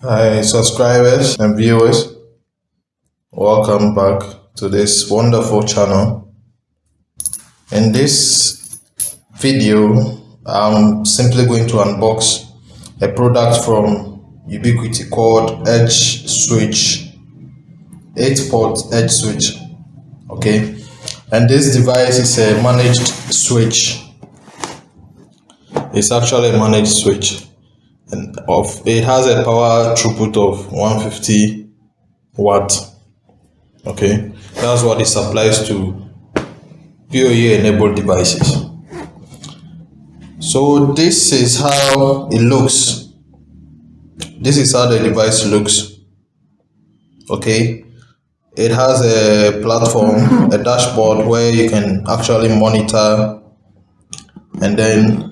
Hi, subscribers and viewers. Welcome back to this wonderful channel. In this video, I'm simply going to unbox a product from Ubiquiti called Edge Switch, 8-port Edge Switch. Okay, and this device is a managed switch. It's actually a managed switch. And it has a power throughput of 150 watt. Okay, that's what it supplies to PoE enabled devices. So this is how it looks. This is how the device looks. Okay, it has a platform, a dashboard where you can actually monitor, and then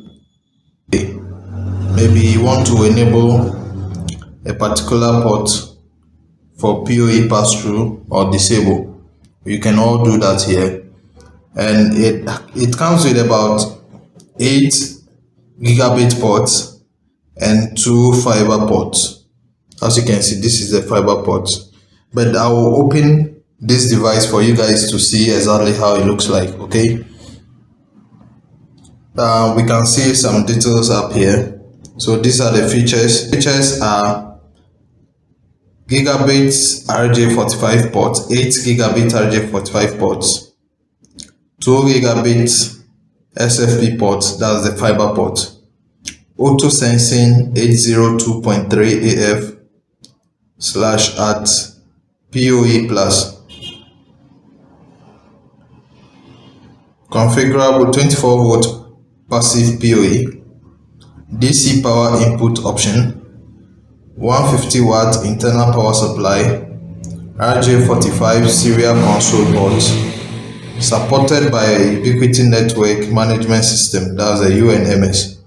maybe you want to enable a particular port for PoE pass-through or disable. You can all do that here, and it comes with about 8 gigabit ports and 2 fiber ports. As you can see, this is the fiber port, but I will open this device for you guys to see exactly how it looks like. Okay, we can see some details up here. So these are the features. Features are gigabit RJ45 ports, 8 gigabit RJ45 ports, 2 gigabit SFP ports, that's the fiber port, auto sensing 802.3 AF / PoE plus, configurable 24 volt passive PoE, DC power input option, 150 watt internal power supply, RJ45 serial console port, supported by a Ubiquiti Network Management System, that's a UNMS.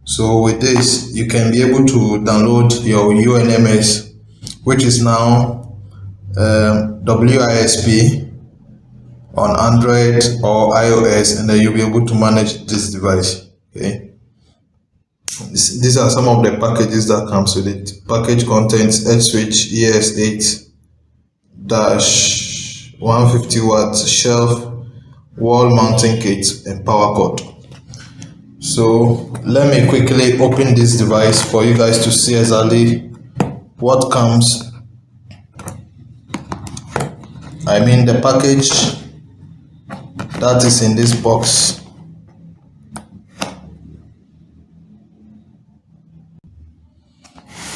So with this, you can be able to download your UNMS, which is now WISP on Android or iOS, and then you'll be able to manage this device. Okay. These are some of the packages that comes with it. Package contents: Edge Switch ES8 150 watt shelf, wall mounting kit, and power cord. So let me quickly open this device for you guys to see exactly what comes. I mean the package that is in this box.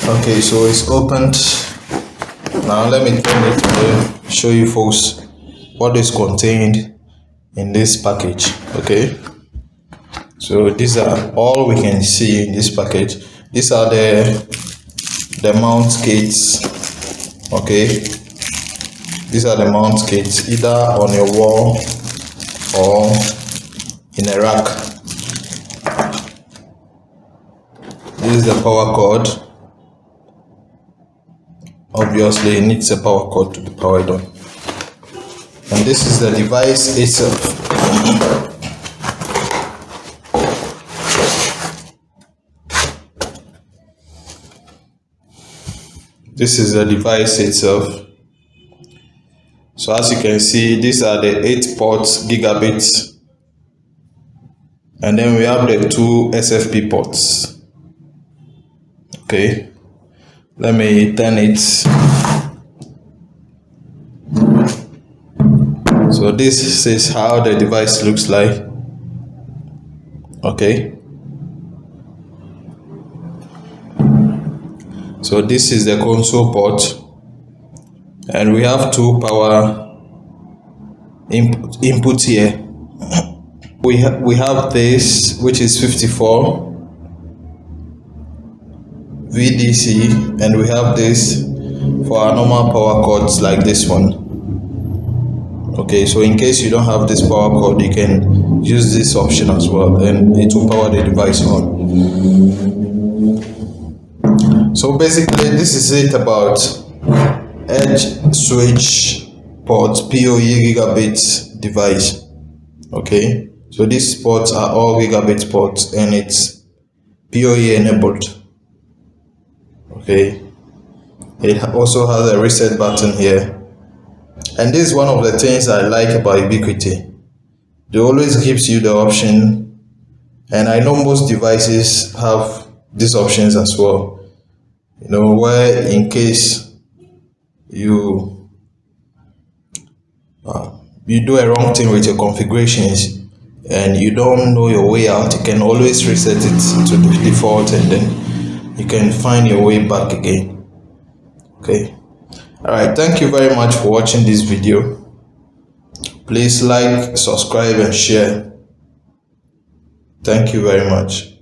Okay, so it's opened. Now let me turn it to show you folks what is contained in this package. Okay, so these are all we can see in this package. These are the mount kits. Okay, these are the mount kits, either on your wall or in a rack. This is the power cord. Obviously, it needs a power cord to be powered on. And this is the device itself. This is the device itself. So as you can see, these are the 8 ports, gigabits, and then we have the 2 SFP ports. Okay, let me turn it. So this is how the device looks like. Okay, so this is the console port, and we have 2 power input here. We have this, which is 54 VDC, and we have this for our normal power cords like this one. Okay, so in case you don't have this power cord, you can use this option as well, and it will power the device on. So basically, this is it about Edge Switch port PoE gigabit device. Okay, so these ports are all gigabit ports, and it's PoE enabled. Okay, It also has a reset button here. And this is one of the things I like about Ubiquiti. It always gives you the option, and I know most devices have these options as well. Where in case you do a wrong thing with your configurations and you don't know your way out, you can always reset it to the default, and then you can find your way back again. Okay. All right, thank you very much for watching this video. Please like, subscribe and share. Thank you very much.